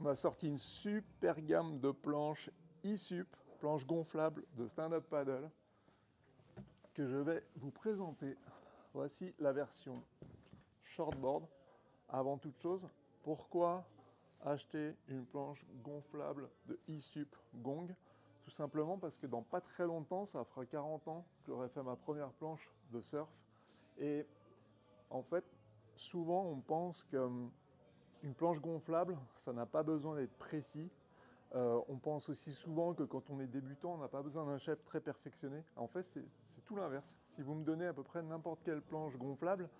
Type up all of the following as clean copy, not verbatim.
On a sorti une super gamme de planches e-sup, planches gonflables de stand-up paddle, que je vais vous présenter. Voici la version shortboard. Avant toute chose, pourquoi acheter une planche gonflable de e-sup Gong? Tout simplement parce que dans pas très longtemps, ça fera 40 ans que j'aurai fait ma première planche de surf. Et en fait, souvent on pense qu'une planche gonflable, ça n'a pas besoin d'être précis. On pense aussi souvent que quand on est débutant, on n'a pas besoin d'un shape très perfectionné. En fait, c'est tout l'inverse. Si vous me donnez à peu près n'importe quelle planche gonflable,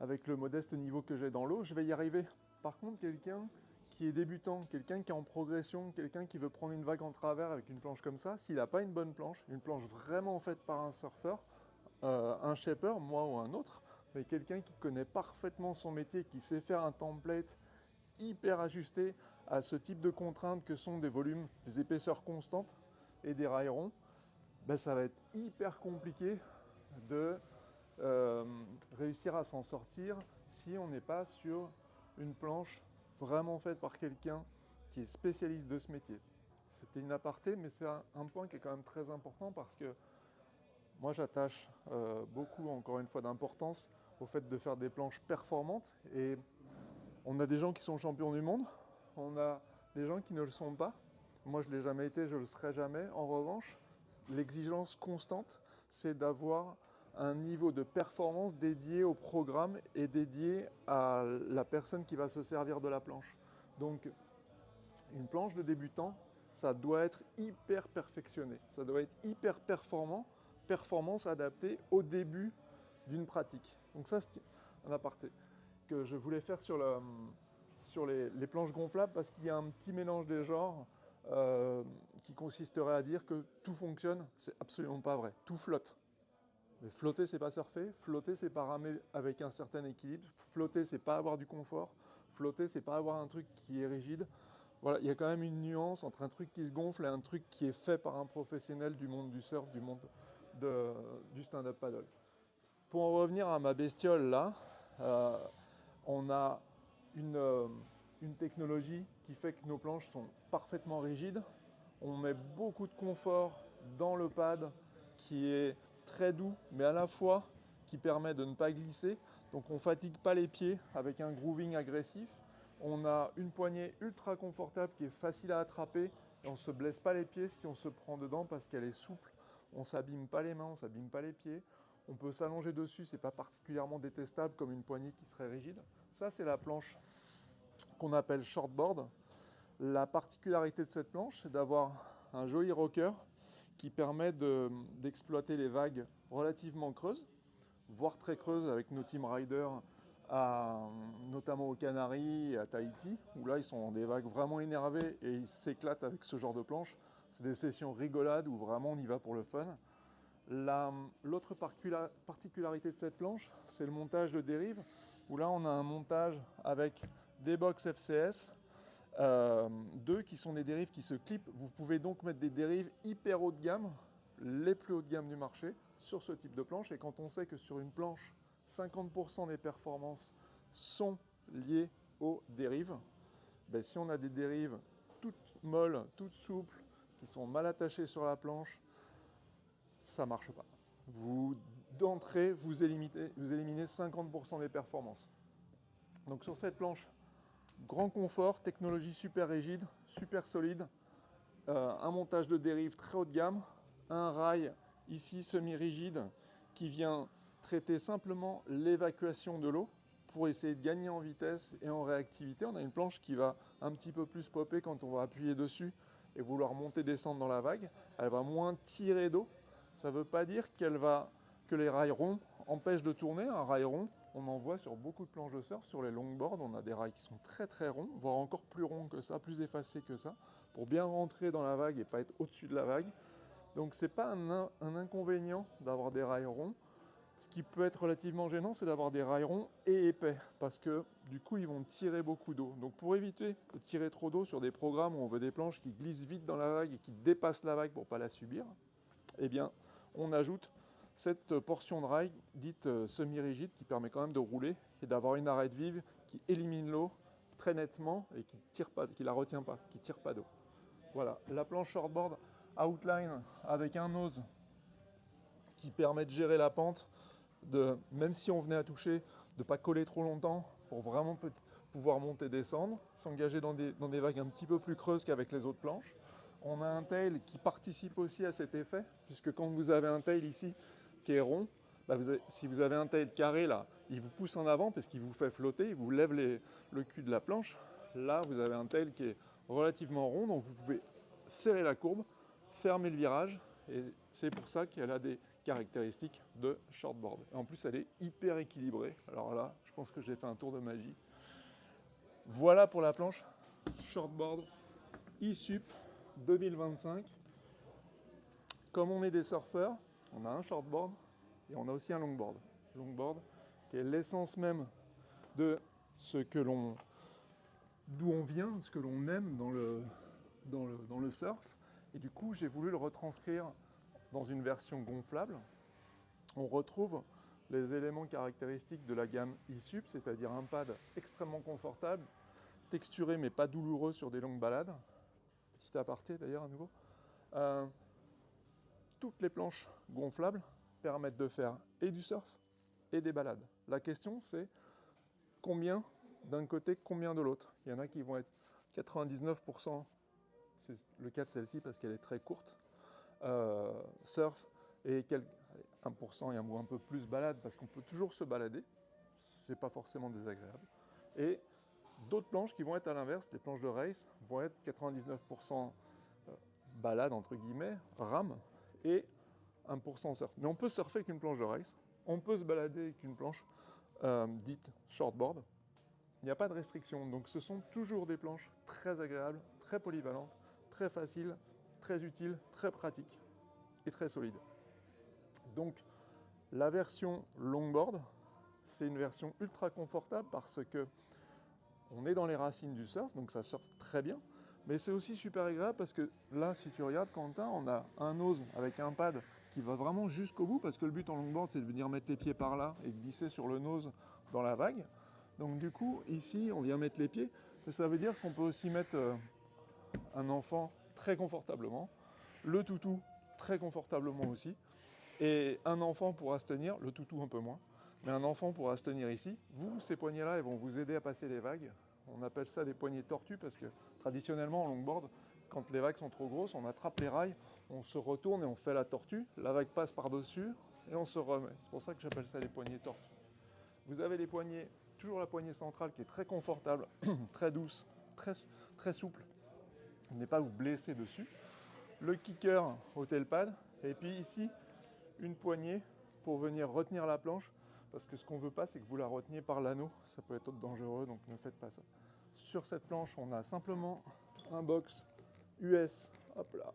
avec le modeste niveau que j'ai dans l'eau, je vais y arriver. Par contre, quelqu'un qui est débutant, quelqu'un qui est en progression, quelqu'un qui veut prendre une vague en travers avec une planche comme ça, s'il n'a pas une bonne planche, une planche vraiment faite par un surfeur, un shaper, moi ou un autre, mais quelqu'un qui connaît parfaitement son métier, qui sait faire un template hyper ajusté à ce type de contraintes que sont des volumes, des épaisseurs constantes et des rails ronds, ben ça va être hyper compliqué de réussir à s'en sortir si on n'est pas sur une planche vraiment faite par quelqu'un qui est spécialiste de ce métier. C'était une aparté, mais c'est un point qui est quand même très important parce que moi j'attache beaucoup, encore une fois, d'importance au fait de faire des planches performantes. Et on a des gens qui sont champions du monde, on a des gens qui ne le sont pas. Moi je ne l'ai jamais été, je ne le serai jamais. En revanche, l'exigence constante, c'est d'avoir un niveau de performance dédié au programme et dédié à la personne qui va se servir de la planche. Donc une planche de débutant, ça doit être hyper perfectionné, ça doit être hyper performant, performance adaptée au début d'une pratique. Donc ça c'est un aparté que je voulais faire sur les planches gonflables parce qu'il y a un petit mélange des genres qui consisterait à dire que tout fonctionne. C'est absolument pas vrai, tout flotte. Mais flotter, c'est pas surfer. Flotter, c'est pas ramer avec un certain équilibre. Flotter, c'est pas avoir du confort. Flotter, c'est pas avoir un truc qui est rigide. Voilà, il y a quand même une nuance entre un truc qui se gonfle et un truc qui est fait par un professionnel du monde du surf, du monde du stand-up paddle. Pour en revenir à ma bestiole là, on a une technologie qui fait que nos planches sont parfaitement rigides. On met beaucoup de confort dans le pad qui est très doux, mais à la fois qui permet de ne pas glisser. Donc on ne fatigue pas les pieds avec un grooving agressif. On a une poignée ultra confortable qui est facile à attraper et on ne se blesse pas les pieds si on se prend dedans parce qu'elle est souple. On ne s'abîme pas les mains, on ne s'abîme pas les pieds. On peut s'allonger dessus, ce n'est pas particulièrement détestable comme une poignée qui serait rigide. Ça, c'est la planche qu'on appelle shortboard. La particularité de cette planche, c'est d'avoir un joli rocker qui permet d'exploiter les vagues relativement creuses, voire très creuses avec nos team riders, notamment aux Canaries et à Tahiti, où là ils sont dans des vagues vraiment énervées et ils s'éclatent avec ce genre de planche. C'est des sessions rigolades où vraiment on y va pour le fun. L'autre particularité de cette planche, c'est le montage de dérive, où là on a un montage avec des box FCS, deux qui sont des dérives qui se clipent. Vous pouvez donc mettre des dérives hyper haut de gamme, les plus haut de gamme du marché, sur ce type de planche. Et quand on sait que sur une planche, 50% des performances sont liées aux dérives, ben si on a des dérives toutes molles, toutes souples, qui sont mal attachées sur la planche, ça ne marche pas. D'entrée, vous éliminez 50% des performances. Donc sur cette planche, grand confort, technologie super rigide, super solide, un montage de dérive très haut de gamme, un rail ici semi-rigide qui vient traiter simplement l'évacuation de l'eau pour essayer de gagner en vitesse et en réactivité. On a une planche qui va un petit peu plus popper quand on va appuyer dessus et vouloir monter, descendre dans la vague. Elle va moins tirer d'eau. Ça ne veut pas dire que les rails ronds empêchent de tourner. Un rail rond, on en voit sur beaucoup de planches de surf. Sur les longboards, on a des rails qui sont très très ronds, voire encore plus ronds que ça, plus effacés que ça, pour bien rentrer dans la vague et pas être au-dessus de la vague. Donc c'est pas un inconvénient d'avoir des rails ronds. Ce qui peut être relativement gênant, c'est d'avoir des rails ronds et épais, parce que du coup, ils vont tirer beaucoup d'eau. Donc pour éviter de tirer trop d'eau sur des programmes où on veut des planches qui glissent vite dans la vague et qui dépassent la vague pour ne pas la subir, eh bien, on ajoute cette portion de rail dite semi-rigide qui permet quand même de rouler et d'avoir une arête vive qui élimine l'eau très nettement et qui tire pas, qui la retient pas, qui tire pas d'eau. Voilà, la planche shortboard outline avec un nose qui permet de gérer la pente, même si on venait à toucher, de ne pas coller trop longtemps pour vraiment pouvoir monter et descendre, s'engager dans des vagues un petit peu plus creuses qu'avec les autres planches. On a un tail qui participe aussi à cet effet, puisque quand vous avez un tail ici qui est rond, bah si vous avez un tail carré là, il vous pousse en avant parce qu'il vous fait flotter, il vous lève le cul de la planche. Là, vous avez un tail qui est relativement rond, donc vous pouvez serrer la courbe, fermer le virage, et c'est pour ça qu'elle a des caractéristiques de shortboard. Et en plus, elle est hyper équilibrée. Alors là, je pense que j'ai fait un tour de magie. Voilà pour la planche shortboard ISUP 2025. Comme on est des surfeurs, on a un shortboard et on a aussi un longboard. Longboard qui est l'essence même de ce que l'on, d'où on vient, ce que l'on aime dans le surf. Et du coup, j'ai voulu le retranscrire dans une version gonflable. On retrouve les éléments caractéristiques de la gamme ISUP, c'est-à-dire un pad extrêmement confortable, texturé mais pas douloureux sur des longues balades. Petit aparté d'ailleurs à nouveau. Toutes les planches gonflables permettent de faire et du surf et des balades. La question c'est combien d'un côté, combien de l'autre. Il y en a qui vont être 99%, c'est le cas de celle-ci parce qu'elle est très courte, surf, et 1% et un peu plus balade parce qu'on peut toujours se balader, c'est pas forcément désagréable. Et d'autres planches qui vont être à l'inverse, les planches de race vont être 99% balade entre guillemets, rame, et 1% surf. Mais on peut surfer avec une planche de race, on peut se balader avec une planche dite shortboard. Il n'y a pas de restriction, donc ce sont toujours des planches très agréables, très polyvalentes, très faciles, très utiles, très pratiques et très solides. Donc la version longboard, c'est une version ultra confortable parce que on est dans les racines du surf, donc ça surfe très bien. Mais c'est aussi super agréable parce que là, si tu regardes, Quentin, on a un nose avec un pad qui va vraiment jusqu'au bout parce que le but en longboard, c'est de venir mettre les pieds par là et glisser sur le nose dans la vague. Donc du coup, ici, on vient mettre les pieds. Mais ça veut dire qu'on peut aussi mettre un enfant très confortablement, le toutou très confortablement aussi. Et un enfant pourra se tenir, le toutou un peu moins, mais un enfant pourra se tenir ici. Vous, ces poignets-là, ils vont vous aider à passer les vagues. On appelle ça des poignées tortues parce que traditionnellement en longboard, quand les vagues sont trop grosses, on attrape les rails, on se retourne et on fait la tortue. La vague passe par-dessus et on se remet. C'est pour ça que j'appelle ça des poignées tortues. Vous avez les poignées, toujours la poignée centrale qui est très confortable, très douce, très souple. Vous n'allez pas vous blesser dessus. Le kicker au tailpad. Et puis ici, une poignée pour venir retenir la planche, parce que ce qu'on ne veut pas, c'est que vous la reteniez par l'anneau, ça peut être dangereux, donc ne faites pas ça. Sur cette planche, on a simplement un box US, hop là,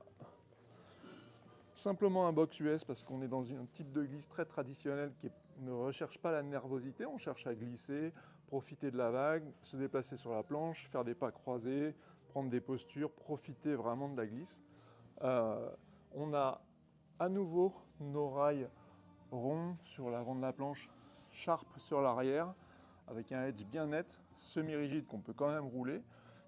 simplement un box US, parce qu'on est dans un type de glisse très traditionnel qui ne recherche pas la nervosité, on cherche à glisser, profiter de la vague, se déplacer sur la planche, faire des pas croisés, prendre des postures, profiter vraiment de la glisse. On a à nouveau nos rails ronds sur l'avant de la planche, sharp sur l'arrière, avec un edge bien net, semi-rigide qu'on peut quand même rouler.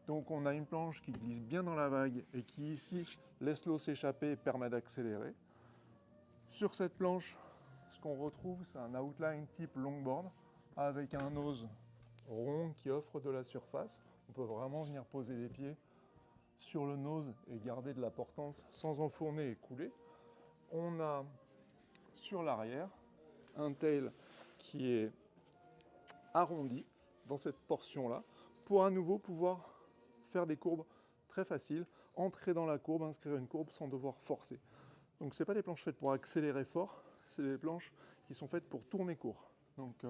Donc on a une planche qui glisse bien dans la vague et qui ici laisse l'eau s'échapper et permet d'accélérer. Sur cette planche, ce qu'on retrouve, c'est un outline type longboard avec un nose rond qui offre de la surface. On peut vraiment venir poser les pieds sur le nose et garder de la portance sans enfourner et couler. On a sur l'arrière un tail qui est arrondi dans cette portion-là pour à nouveau pouvoir faire des courbes très faciles, entrer dans la courbe, inscrire une courbe sans devoir forcer. Donc ce n'est pas des planches faites pour accélérer fort, c'est des planches qui sont faites pour tourner court. Donc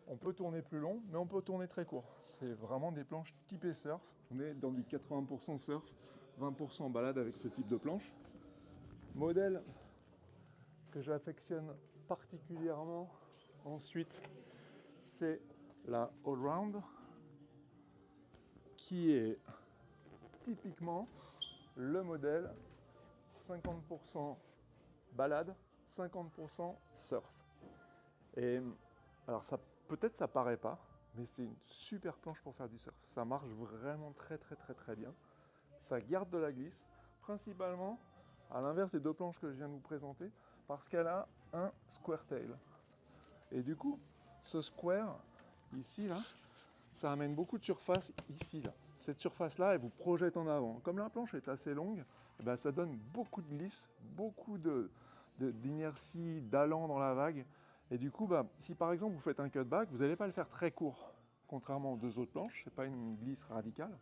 on peut tourner plus long, mais on peut tourner très court. C'est vraiment des planches typées surf. On est dans du 80% surf, 20% balade avec ce type de planche. Modèle que j'affectionne particulièrement ensuite, c'est la Allround, qui est typiquement le modèle 50% balade, 50% surf. Et alors ça, peut-être ça paraît pas, mais c'est une super planche pour faire du surf. Ça marche vraiment très bien. Ça garde de la glisse, principalement à l'inverse des deux planches que je viens de vous présenter, parce qu'elle a un square tail. Et du coup, ce square, ici, là, ça amène beaucoup de surface ici, là. Cette surface-là, elle vous projette en avant. Comme la planche est assez longue, eh ben, ça donne beaucoup de glisse, beaucoup d'inertie, d'allant dans la vague. Et du coup, bah, si par exemple vous faites un cutback, vous n'allez pas le faire très court, contrairement aux deux autres planches. Ce n'est pas une glisse radicale.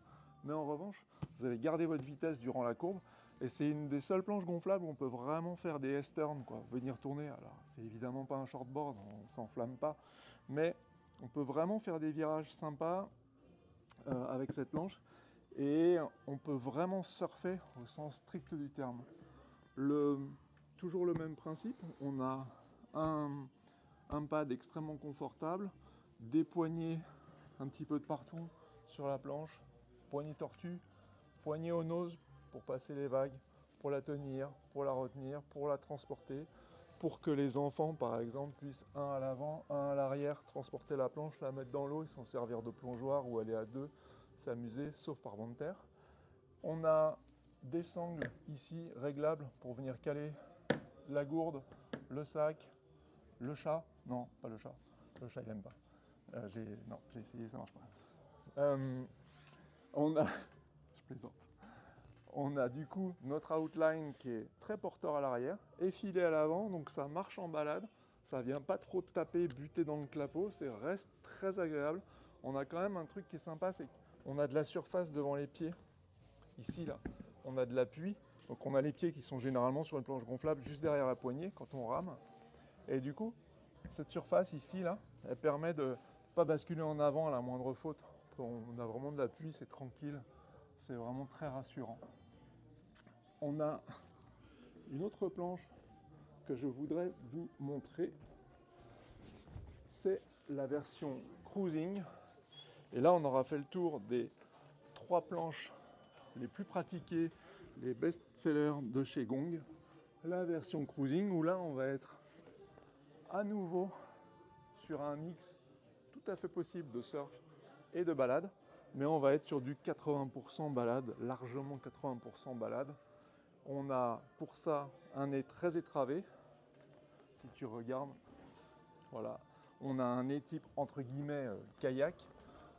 Mais en revanche, vous allez garder votre vitesse durant la courbe. Et c'est une des seules planches gonflables où on peut vraiment faire des S-turns, quoi, venir tourner. Alors, c'est évidemment pas un shortboard, on ne s'enflamme pas. Mais on peut vraiment faire des virages sympas avec cette planche. Et on peut vraiment surfer au sens strict du terme. Toujours le même principe, on a un pad extrêmement confortable, des poignées un petit peu de partout sur la planche, poignée tortue, poignée au nose pour passer les vagues, pour la tenir, pour la retenir, pour la transporter, pour que les enfants par exemple puissent un à l'avant, un à l'arrière, transporter la planche, la mettre dans l'eau et s'en servir de plongeoir ou aller à deux, s'amuser, sauf par vent de terre. On a des sangles ici réglables pour venir caler la gourde, le sac, le chat. Non, pas le chat. Le chat, il n'aime pas. Non, j'ai essayé, ça marche pas. On a, je plaisante. On a du coup notre outline qui est très porteur à l'arrière, effilé à l'avant, donc ça marche en balade. Ça vient pas trop taper, buter dans le clapot, c'est reste très agréable. On a quand même un truc qui est sympa, c'est qu'on a de la surface devant les pieds. Ici, là, on a de l'appui. Donc on a les pieds qui sont généralement sur une planche gonflable juste derrière la poignée quand on rame. Et du coup, cette surface ici, là, elle permet de ne pas basculer en avant à la moindre faute. On a vraiment de l'appui, c'est tranquille, c'est vraiment très rassurant. On a une autre planche que je voudrais vous montrer. C'est la version cruising. Et là, on aura fait le tour des 3 planches les plus pratiquées, les best-sellers de chez Gong. La version cruising, où là, on va être à nouveau sur un mix tout à fait possible de surf et de balade, mais on va être sur du 80% balade, largement 80% balade. On a pour ça un nez très étravé, si tu regardes, voilà. On a un nez type entre guillemets kayak.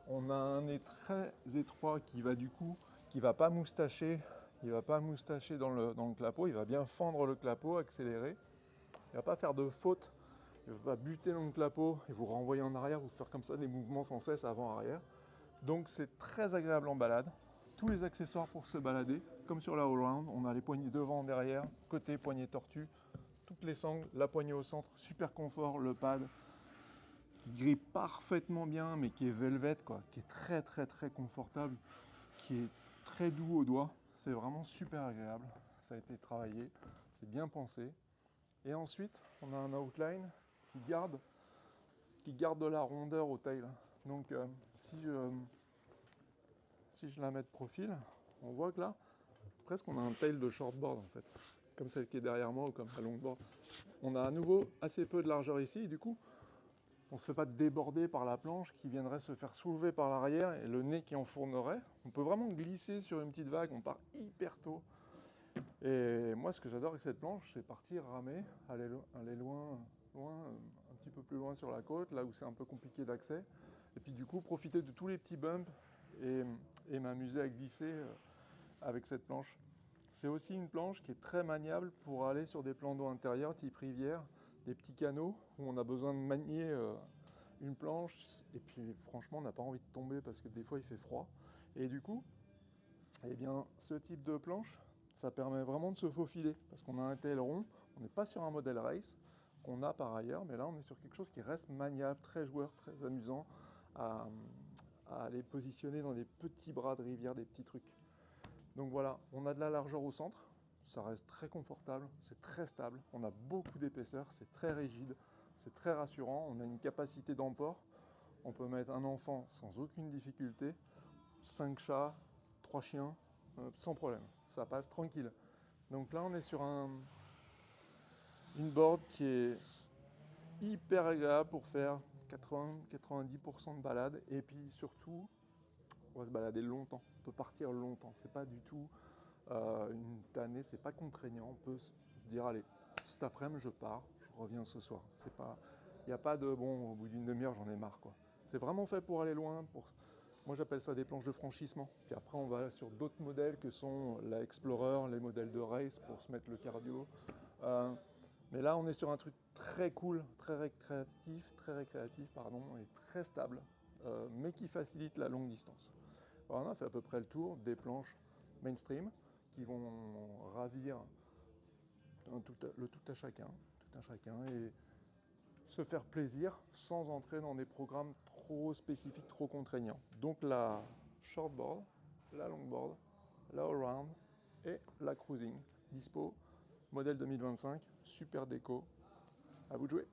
On a un nez très étroit qui va du coup, qui va pas moustacher, il va pas moustacher dans le clapot, il va bien fendre le clapot, accélérer. Il va pas faire de faute, il va pas buter dans le clapot et vous renvoyer en arrière, vous faire comme ça des mouvements sans cesse avant-arrière. Donc c'est très agréable en balade. Tous les accessoires pour se balader, comme sur la all-round, on a les poignées devant, derrière, côté poignée tortue, toutes les sangles, la poignée au centre, super confort, le pad qui grippe parfaitement bien, mais qui est velvet, quoi, qui est très confortable, qui est très doux aux doigts. C'est vraiment super agréable. Ça a été travaillé, c'est bien pensé. Et ensuite, on a un outline qui garde de la rondeur au tail. Donc, si je la mets de profil, on voit que là, presque on a un tail de shortboard en fait, comme celle qui est derrière moi ou comme la longboard. On a à nouveau assez peu de largeur ici, et du coup, on ne se fait pas déborder par la planche qui viendrait se faire soulever par l'arrière et le nez qui enfournerait. On peut vraiment glisser sur une petite vague, on part hyper tôt. Et moi, ce que j'adore avec cette planche, c'est partir ramer, aller loin, un petit peu plus loin sur la côte, là où c'est un peu compliqué d'accès. Et puis du coup, profiter de tous les petits bumps et m'amuser à glisser avec cette planche. C'est aussi une planche qui est très maniable pour aller sur des plans d'eau intérieurs, type rivière, des petits canaux où on a besoin de manier une planche. Et puis franchement, on n'a pas envie de tomber parce que des fois, il fait froid. Et du coup, eh bien, ce type de planche, ça permet vraiment de se faufiler parce qu'on a un tail rond, on n'est pas sur un modèle race qu'on a par ailleurs, mais là on est sur quelque chose qui reste maniable, très joueur, très amusant à aller positionner dans des petits bras de rivière, des petits trucs. Donc voilà, on a de la largeur au centre, ça reste très confortable, c'est très stable, on a beaucoup d'épaisseur, c'est très rigide, c'est très rassurant, on a une capacité d'emport, on peut mettre un enfant sans aucune difficulté, 5 chats, 3 chiens, sans problème, ça passe tranquille. Donc là on est sur une board qui est hyper agréable pour faire 80-90% de balade. Et puis surtout, on va se balader longtemps. On peut partir longtemps. C'est pas du tout une tannée, c'est pas contraignant. On peut se dire, allez, cet après-midi, je pars, je reviens ce soir. C'est pas, il n'y a pas de, bon, au bout d'une demi-heure, j'en ai marre, quoi. C'est vraiment fait pour aller loin. Moi, j'appelle ça des planches de franchissement. Puis après, on va sur d'autres modèles que sont la Explorer, les modèles de race pour se mettre le cardio. Mais là, on est sur un truc très cool, très récréatif, pardon, et très stable, mais qui facilite la longue distance. Alors, on a fait à peu près le tour des planches mainstream qui vont ravir le tout à chacun, et se faire plaisir sans entrer dans des programmes trop spécifiques, trop contraignants. Donc la shortboard, la longboard, la allround et la cruising. Dispo, modèle 2025, super déco. À vous de jouer.